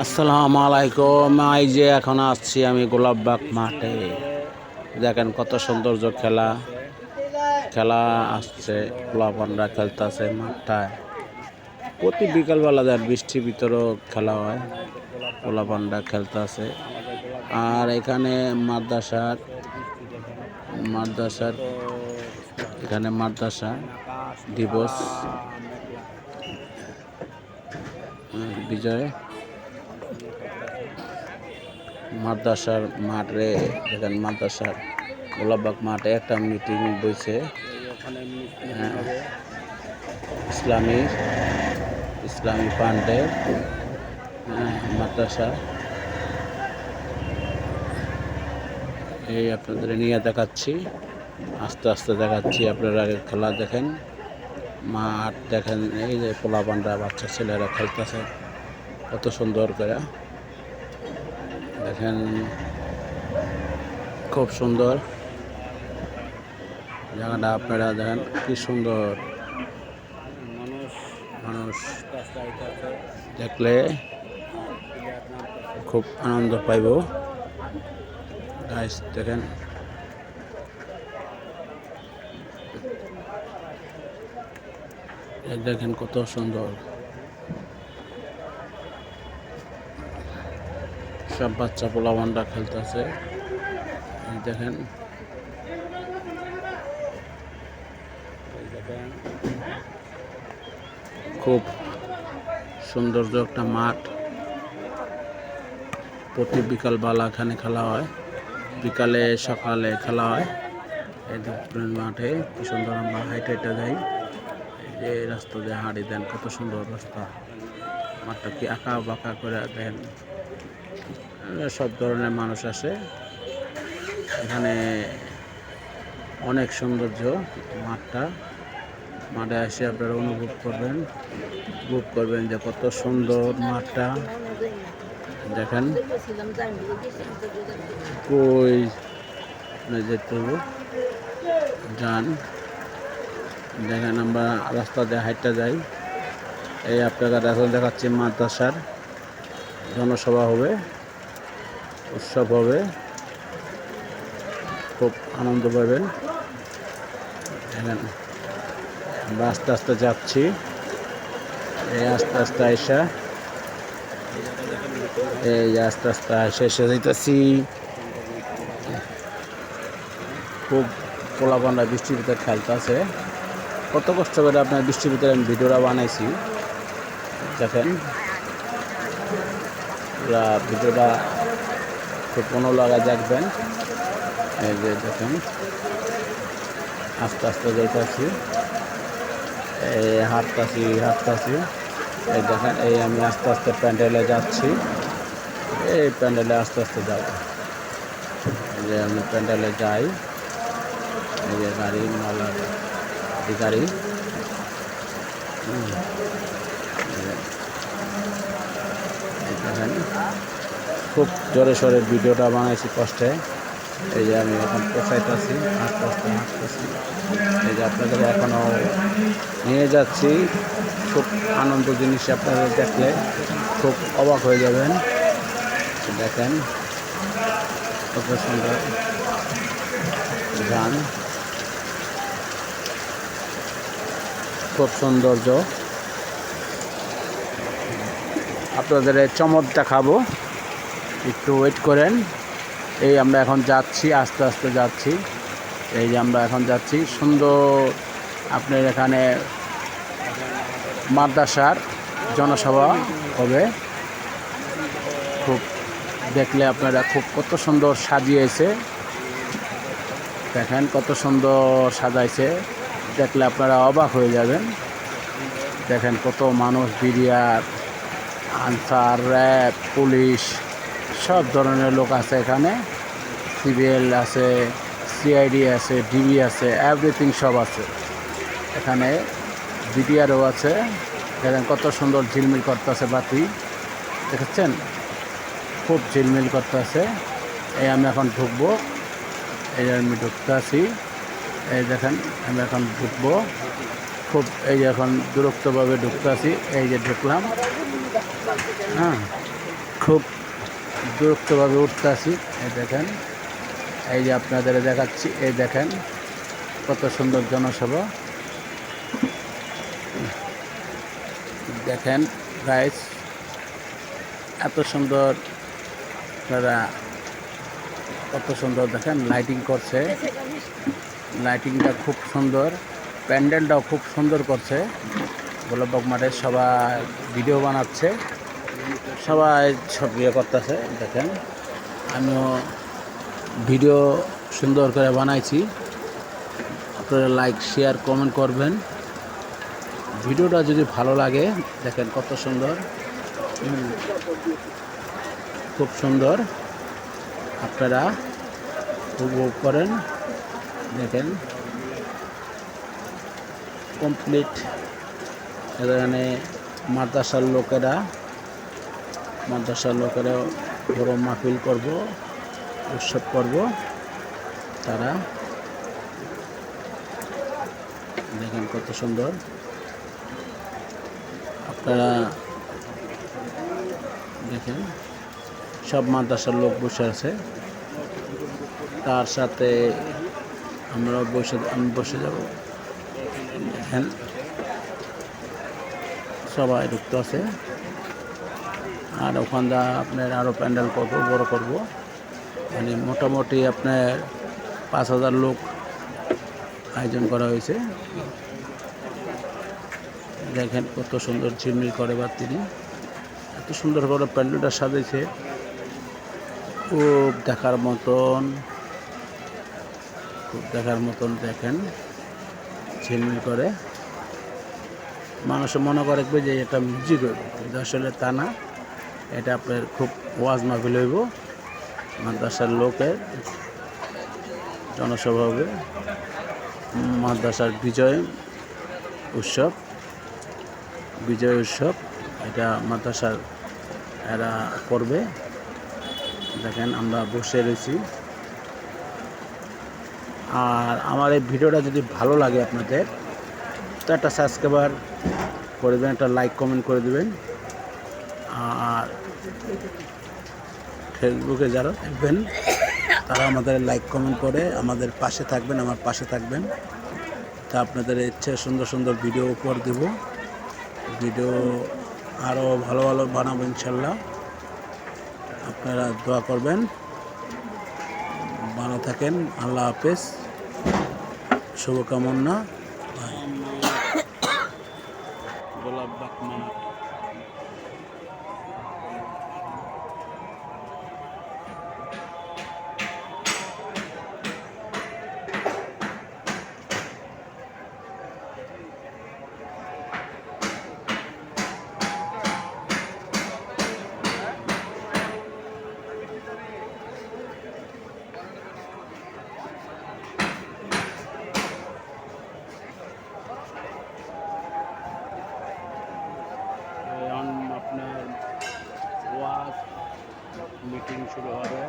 আসসালামু আলাইকুম। এই যে এখন আসছি আমি গোলাপবাগ মাঠে। দেখেন কত সৌন্দর্য খেলা খেলা আসছে, গোলাপানরা খেলতেছে মাঠটায়। প্রতি বিকালবেলা দেন বৃষ্টির ভিতরেও খেলা হয়, গোলাপানরা খেলতেছে। আর এখানে মাদ্রাসার মাদ্রাসার এখানে মাদ্রাসা দিবস বিজয় মাদ্রাসার মাঠে। দেখেন মাদ্রাসার গোলাপবাগ মাঠে একটা মিটিং বইছে। ইসলামী ফান্ডের মাদ্রাসা। এই আপনাদের নিয়ে দেখাচ্ছি, আস্তে আস্তে দেখাচ্ছি। আপনারা আগে খেলা দেখেন, মাঠ দেখেন। এই যে পোলাপানরা বাচ্চা ছেলেরা খেলতেছে কত সুন্দর করে দেখেন, খুব সুন্দর জায়গাটা। আপনারা দেখেন কি সুন্দর, মানুষ দেখলে খুব আনন্দ পাইব। গাইস দেখেন, দেখেন কত সুন্দর। সব বাচ্চা পোলাপানরা খেলতেছে, দেখেন। খুব সৌন্দর্য একটা মাঠ। প্রতি বিকালবেলা এখানে খেলা হয়, বিকালে সকালে খেলা হয়। এই মাঠে কি সুন্দর। আমরা হাইটে যাই, এই যে রাস্তা দিয়ে হাঁড়ি দেন, কত সুন্দর রাস্তা। মাঠটা কি আঁকা বাঁকা করে দেন। সব ধরনের মানুষ আসে এখানে, অনেক সৌন্দর্য মাঠটা। মাঠে এসে আপনারা অনুভব করবেন যে কত সুন্দর মাঠটা। দেখেন কই যেতে যান, দেখেন আমরা রাস্তা দিয়ে হাইটটা যাই। এই আপনারা এখন দেখাচ্ছি মাদ্রাসার জনসভা হবে, উৎসব হবে, খুব আনন্দ পাবেন। দেখেন আমরা আস্তে আস্তে যাচ্ছি, এই আস্তে আস্তে আইসা, এই আস্তে আস্তে এসে যাইতেছি। খুব পোলাপানরা বৃষ্টির ভিতরে খেলতেছে, কত কষ্ট করে আপনার বৃষ্টির ভিতরে আমি ভিডিওটা বানাইছি। দেখেন পুরা ভিডিওটা খুব মনোলাগায় দেখবেন। এই যে দেখেন আস্তে আস্তে যাইতেছি, এই হাঁটতাছি। এই দেখেন, এই আমি আস্তে আস্তে প্যান্ডেলে যাচ্ছি। এই প্যান্ডেলে আস্তে আস্তে যাব, এই যে আমি প্যান্ডেলে যাই। এই যে গাড়ি মালার গাড়ি, দেখেন খুব জোরে সোরে ভিডিওটা বানাইছি কষ্টে। এই যে আমি এখন পৌঁছাইতেছি, আস্তে আস্তে হাঁটতেছি। এই যে আপনাদের এখনও নিয়ে যাচ্ছি। খুব আনন্দ জিনিস, আপনারা দেখলে খুব অবাক হয়ে যাবেন। দেখেন কত সুন্দর গান, খুব সৌন্দর্য। আপনাদের চমক দেখাবো, একটু ওয়েট করেন। এই আমরা এখন যাচ্ছি, আস্তে আস্তে যাচ্ছি। এই যে আমরা এখন যাচ্ছি, সুন্দর। আপনার এখানে মাদ্রাসার জনসভা হবে, খুব দেখলে আপনারা খুব কত সুন্দর সাজিয়েছে। দেখেন কত সুন্দর সাজাইছে, দেখলে আপনারা অবাক হয়ে যাবেন। দেখেন কত মানুষ, বিডিআর, আনসার, র্যাব, পুলিশ, সব ধরনের লোক আছে এখানে। সিভিল আছে, সিআইডি আছে, ডিবি আছে, এভরিথিং সব আছে এখানে। বিডিআরও আছে। দেখেন কত সুন্দর ঝিলমিল করতেছে বাতি, দেখেছেন খুব ঝিলমিল করতেছে। এই আমি এখন ঢুকবো, এই আমি ঢুকতে আছি। এই দেখেন আমি এখন ঢুকবো, খুব এই যে এখন দূরত্বভাবে ঢুকতে আছি। এই যে ঢুকলাম, হ্যাঁ খুব বিরক্তভাবে উঠতে আসি। এই দেখেন, এই যে আপনাদের দেখাচ্ছি, এই দেখেন কত সুন্দর জনসভা। দেখেন গাইস, এত সুন্দর, আপনারা কত সুন্দর দেখেন লাইটিং করছে, লাইটিংটা খুব সুন্দর, প্যান্ডেলটাও খুব সুন্দর করছে। গোলাপবাগ মাঠে সবাই ভিডিও বানাচ্ছে, সবাই সব ইয়ে করতেছে। দেখেন আমিও ভিডিও সুন্দর করে বানাইছি, আপনারা লাইক শেয়ার কমেন্ট করবেন। ভিডিওটা যদি ভালো লাগে, দেখেন কত সুন্দর, খুব সুন্দর, আপনারা উপভোগ করেন। দেখেন কমপ্লিট। এখানে মাদ্রাসার লোকেরা বড় মাহফিল করব, উৎসব করব। তারা দেখেন কত সুন্দর, আপনারা দেখেন সব মাদ্রাসার লোক বসে আছে, তার সাথে আমি বসে যাব। দেখেন সবাই ঢুকতে আছে। আর ওখানটা আপনার আরও প্যান্ডেল করবো, বড় করব, মানে মোটামুটি আপনার 5,000 লোক আয়োজন করা হয়েছে। দেখেন কত সুন্দর ঝিলমিল করে বাতিনি, এত সুন্দর করে প্যান্ডেলটা সাজিয়েছে, খুব দেখার মতন, দেখেন ঝিলমিল করে। মানুষ মনে করে যে এটা মিউজিক হইব, কিন্তু আসলে তা না, এটা আপনার খুব ওয়াজ মাহফিল হইব। মাদ্রাসার লোকের জনসভা হবে, মাদ্রাসার বিজয় উৎসব, এটা মাদ্রাসার এরা করবে। দেখেন আমরা বসে রয়েছি। আর আমার এই ভিডিওটা যদি ভালো লাগে আপনাদের, তো একটা সাবস্ক্রাইবার করে দেবেন, একটা লাইক কমেন্ট করে দেবেন। আর ফেসবুকে যারা দেখবেন, তারা আমাদের লাইক কমেন্ট করে আমাদের পাশে থাকবেন, আমার পাশে থাকবেন। তা আপনাদের ইচ্ছে সুন্দর সুন্দর ভিডিও উপহার দেব, ভিডিও আরও ভালো ভালো বানাবো ইনশাল্লাহ। আপনারা দোয়া করবেন, ভালো থাকেন। আল্লাহ হাফেজ, শুভকামনা। গোলাপবাগ মাঠ। আপনার ওয়াজ মিটিং শুরু হবে।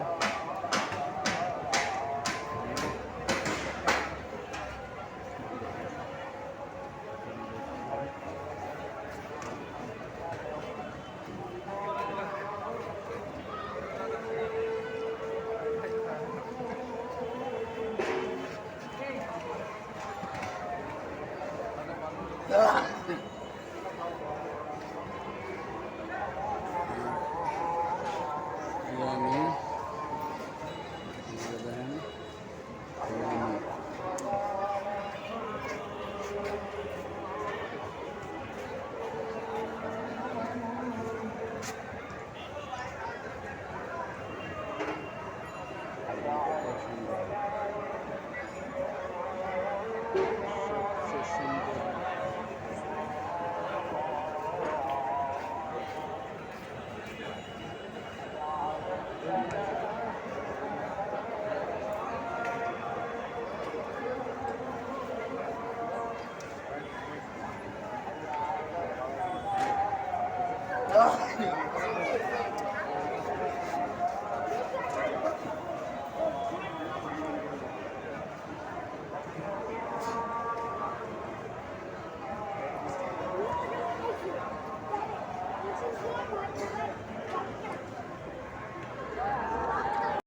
আমি